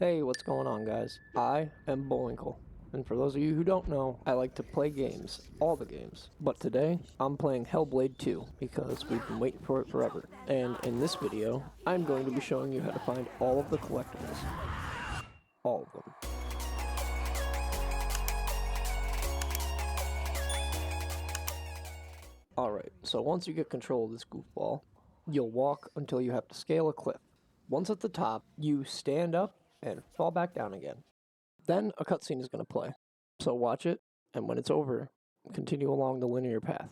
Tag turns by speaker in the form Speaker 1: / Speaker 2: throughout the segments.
Speaker 1: Hey, what's going on, guys? I am Bullwinkle, and for those of you who don't know, I like to play games, all the games. But today, I'm playing Hellblade 2, because we've been waiting for it forever. And in this video, I'm going to be showing you how to find all of the collectibles. All of them. Alright, so once you get control of this goofball, you'll walk until you have to scale a cliff. Once at the top, you stand up and fall back down again. Then a cutscene is going to play, so watch it, and when it's over, continue along the linear path.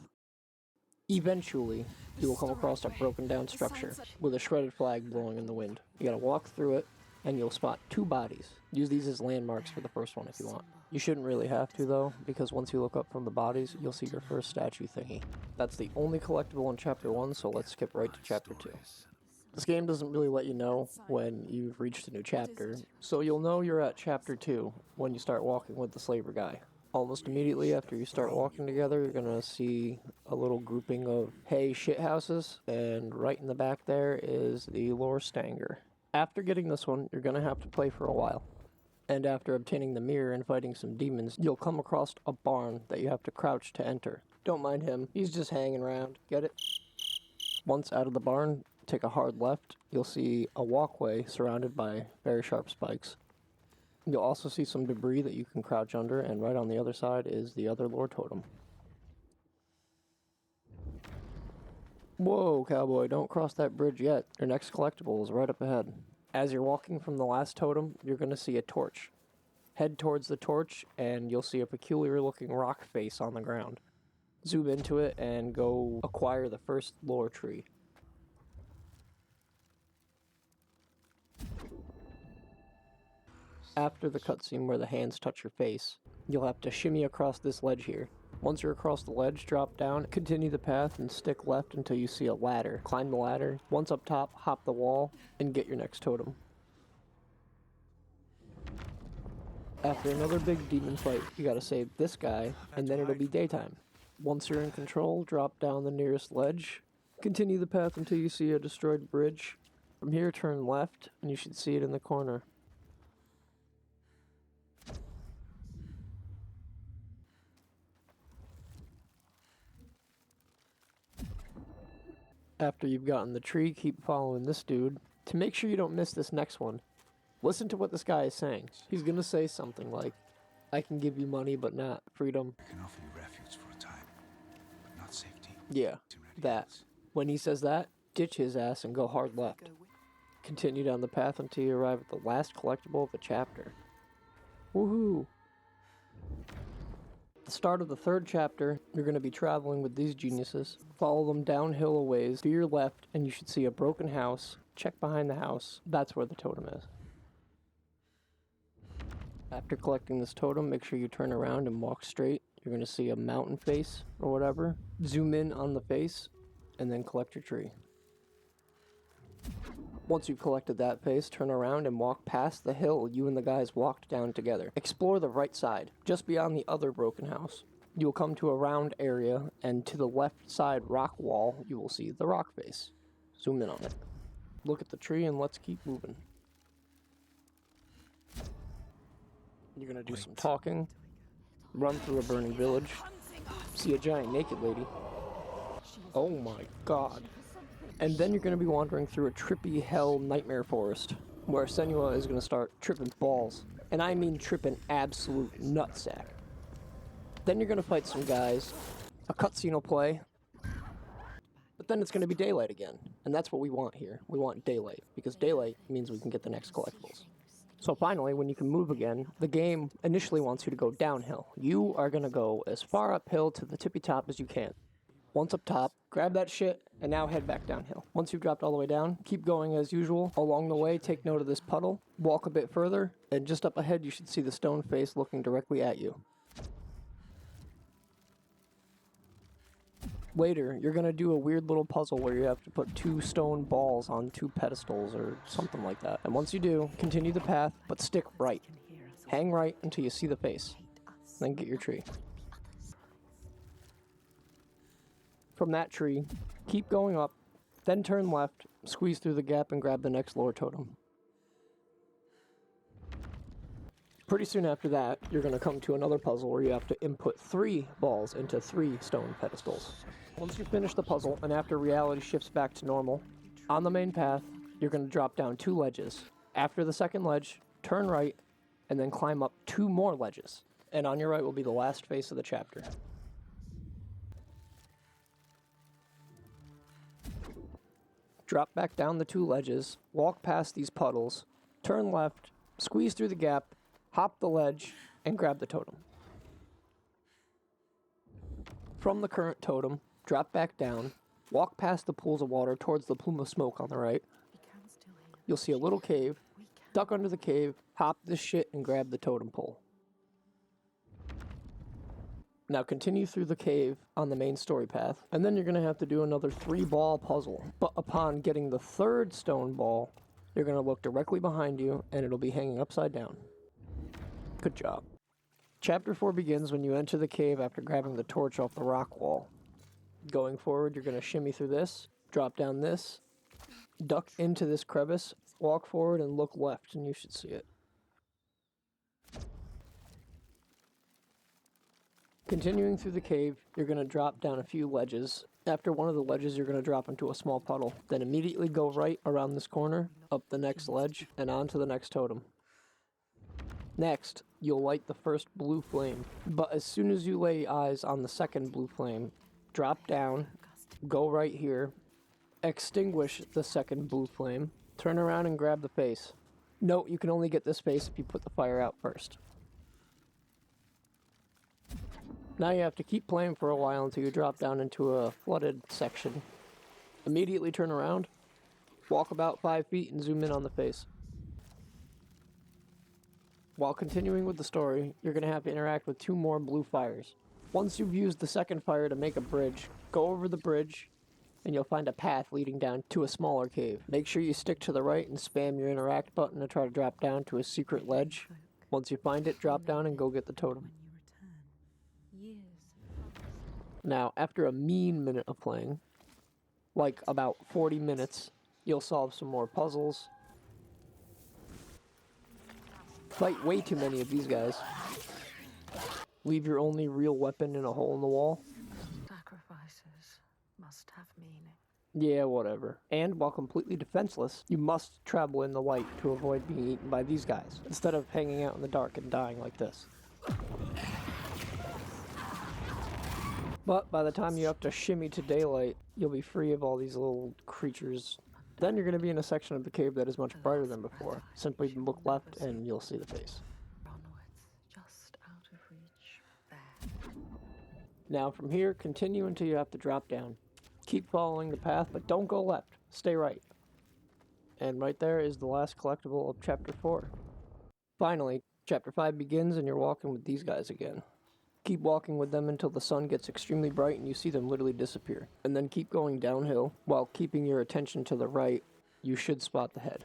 Speaker 1: Eventually, you will come across a broken down structure with a shredded flag blowing in the wind. You gotta walk through it, and you'll spot 2 bodies. Use these as landmarks for the first one if you want. You shouldn't really have to though, because once you look up from the bodies, you'll see your first statue thingy. That's the only collectible in Chapter 1, so let's skip right to Chapter 2. This game doesn't really let you know when you've reached a new chapter, so you'll know you're at Chapter 2 when you start walking with the slaver guy. Almost immediately after you start walking together, you're gonna see a little grouping of hay shithouses, and right in the back there is the Lorestangir. After getting this one, you're gonna have to play for a while. And after obtaining the mirror and fighting some demons, you'll come across a barn that you have to crouch to enter. Don't mind him, he's just hanging around, get it? Once out of the barn, take a hard left, you'll see a walkway surrounded by very sharp spikes. You'll also see some debris that you can crouch under, and right on the other side is the other lore totem. Whoa, cowboy, don't cross that bridge yet. Your next collectible is right up ahead. As you're walking from the last totem, you're going to see a torch. Head towards the torch, and you'll see a peculiar looking rock face on the ground. Zoom into it and go acquire the first lore tree. After the cutscene where the hands touch your face, you'll have to shimmy across this ledge here. Once you're across the ledge, drop down, continue the path, and stick left until you see a ladder. Climb the ladder. Once up top, hop the wall, and get your next totem. After another big demon fight, you gotta save this guy, and then it'll be daytime. Once you're in control, drop down the nearest ledge. Continue the path until you see a destroyed bridge. From here, turn left, and you should see it in the corner. After you've gotten the tree, keep following this dude. To make sure you don't miss this next one, listen to what this guy is saying. He's gonna say something like, I can give you money, but not freedom.
Speaker 2: I can offer you refuge for a time, but not safety.
Speaker 1: Yeah, that. When he says that, ditch his ass and go hard left. Continue down the path until you arrive at the last collectible of the chapter. Woohoo! At the start of the 3rd chapter, you're going to be traveling with these geniuses. Follow them downhill a ways to your left, and you should see a broken house. Check behind the house. That's where the totem is. After collecting this totem, make sure you turn around and walk straight. You're going to see a mountain face or whatever. Zoom in on the face, and then collect your tree. Once you've collected that face, turn around and walk past the hill you and the guys walked down together. Explore the right side, just beyond the other broken house. You will come to a round area, and to the left side rock wall, you will see the rock face. Zoom in on it. Look at the tree and let's keep moving. You're gonna do some talking, run through a burning village, see a giant naked lady. Oh my god. And then you're going to be wandering through a trippy hell nightmare forest, where Senua is going to start tripping balls. And I mean tripping absolute nutsack. Then you're going to fight some guys, a cutscene will play, but then it's going to be daylight again. And that's what we want here. We want daylight, because daylight means we can get the next collectibles. So finally, when you can move again, the game initially wants you to go downhill. You are going to go as far uphill to the tippy top as you can. Once up top, grab that shit, and now head back downhill. Once you've dropped all the way down, keep going as usual. Along the way, take note of this puddle, walk a bit further, and just up ahead you should see the stone face looking directly at you. Later, you're going to do a weird little puzzle where you have to put 2 stone balls on 2 pedestals or something like that. And once you do, continue the path, but stick right. Hang right until you see the face. Then get your tree. From that tree, keep going up, then turn left, squeeze through the gap and grab the next lore totem. Pretty soon after that, you're going to come to another puzzle where you have to input 3 balls into 3 stone pedestals. Once you finish the puzzle, and after reality shifts back to normal, on the main path, you're going to drop down 2 ledges. After the second ledge, turn right, and then climb up 2 more ledges. And on your right will be the last face of the chapter. Drop back down the 2 ledges, walk past these puddles, turn left, squeeze through the gap, hop the ledge, and grab the totem. From the current totem, drop back down, walk past the pools of water towards the plume of smoke on the right. You'll see a little cave, duck under the cave, hop this shit, and grab the totem pole. Now continue through the cave on the main story path, and then you're going to have to do another 3-ball puzzle. But upon getting the 3rd stone ball, you're going to look directly behind you, and it'll be hanging upside down. Good job. Chapter 4 begins when you enter the cave after grabbing the torch off the rock wall. Going forward, you're going to shimmy through this, drop down this, duck into this crevice, walk forward, and look left, and you should see it. Continuing through the cave, you're going to drop down a few ledges. After one of the ledges, you're going to drop into a small puddle. Then immediately go right around this corner, up the next ledge, and on to the next totem. Next, you'll light the first blue flame. But as soon as you lay eyes on the second blue flame, drop down, go right here, extinguish the second blue flame, turn around and grab the face. Note, you can only get this face if you put the fire out first. Now you have to keep playing for a while until you drop down into a flooded section. Immediately turn around, walk about 5 feet and zoom in on the face. While continuing with the story, you're going to have to interact with 2 more blue fires. Once you've used the second fire to make a bridge, go over the bridge and you'll find a path leading down to a smaller cave. Make sure you stick to the right and spam your interact button to try to drop down to a secret ledge. Once you find it, drop down and go get the totem. Now, after a mean minute of playing, like about 40 minutes, you'll solve some more puzzles. Fight way too many of these guys. Leave your only real weapon in a hole in the wall.
Speaker 3: Sacrifices must have meaning.
Speaker 1: Yeah, whatever. And while completely defenseless, you must travel in the light to avoid being eaten by these guys, instead of hanging out in the dark and dying like this. But by the time you have to shimmy to daylight, you'll be free of all these little creatures. Then you're going to be in a section of the cave that is much brighter than before. Simply look left and you'll see the face.
Speaker 3: Just out of reach there.
Speaker 1: Now from here, continue until you have to drop down. Keep following the path, but don't go left. Stay right. And right there is the last collectible of Chapter 4. Finally, Chapter 5 begins and you're walking with these guys again. Keep walking with them until the sun gets extremely bright and you see them literally disappear. And then keep going downhill. While keeping your attention to the right, you should spot the head.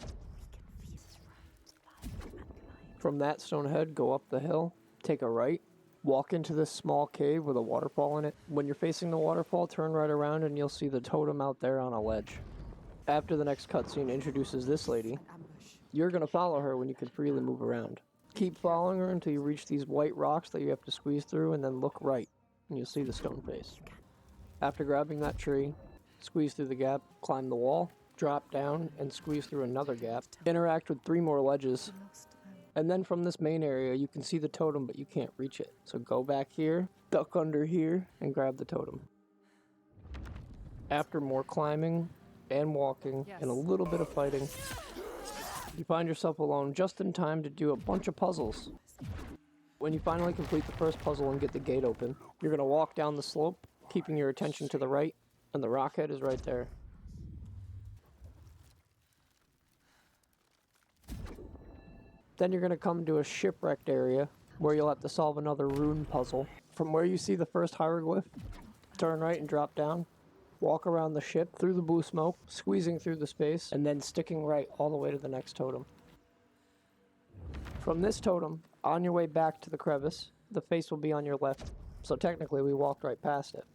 Speaker 1: From that stone head, go up the hill, take a right, walk into this small cave with a waterfall in it. When you're facing the waterfall, turn right around and you'll see the totem out there on a ledge. After the next cutscene introduces this lady, you're going to follow her when you can freely move around. Keep following her until you reach these white rocks that you have to squeeze through, and then look right, and you'll see the stone face. After grabbing that tree, squeeze through the gap, climb the wall, drop down, and squeeze through another gap. Interact with 3 more ledges, and then from this main area, you can see the totem, but you can't reach it. So go back here, duck under here, and grab the totem. After more climbing and walking, and a little bit of fighting, you find yourself alone just in time to do a bunch of puzzles. When you finally complete the first puzzle and get the gate open, you're going to walk down the slope, keeping your attention to the right, and the rock head is right there. Then you're going to come to a shipwrecked area where you'll have to solve another rune puzzle. From where you see the first hieroglyph, turn right and drop down. Walk around the ship, through the blue smoke, squeezing through the space, and then sticking right all the way to the next totem. From this totem, on your way back to the crevice, the face will be on your left, so technically we walked right past it.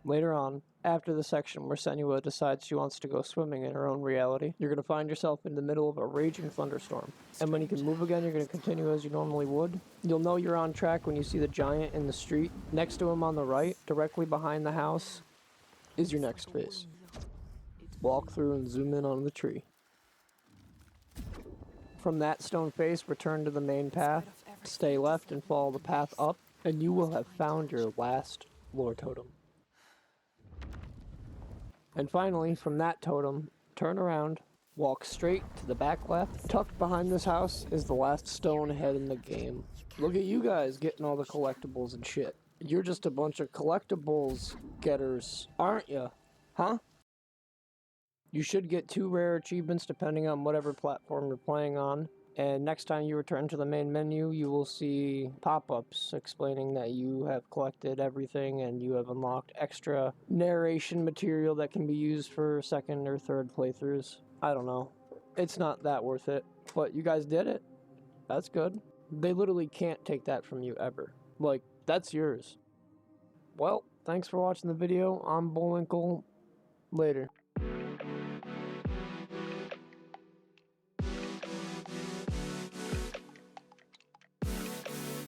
Speaker 1: Later on, after the section where Senua decides she wants to go swimming in her own reality. You're going to find yourself in the middle of a raging thunderstorm. And when you can move again, you're going to continue as you normally would. You'll know you're on track when you see the giant in the street. Next to him on the right, directly behind the house, is your next phase. Walk through and zoom in on the tree. From that stone face, return to the main path, stay left and follow the path up, and you will have found your last lore totem. And finally, from that totem, turn around, walk straight to the back left. Tucked behind this house is the last stone head in the game. Look at you guys getting all the collectibles and shit. You're just a bunch of collectibles getters, aren't ya? Huh? You should get 2 rare achievements depending on whatever platform you're playing on. And next time you return to the main menu, you will see pop-ups explaining that you have collected everything and you have unlocked extra narration material that can be used for second or third playthroughs. I don't know. It's not that worth it. But you guys did it. That's good. They literally can't take that from you ever. Like, that's yours. Well, thanks for watching the video. I'm Bullwinkle. Later.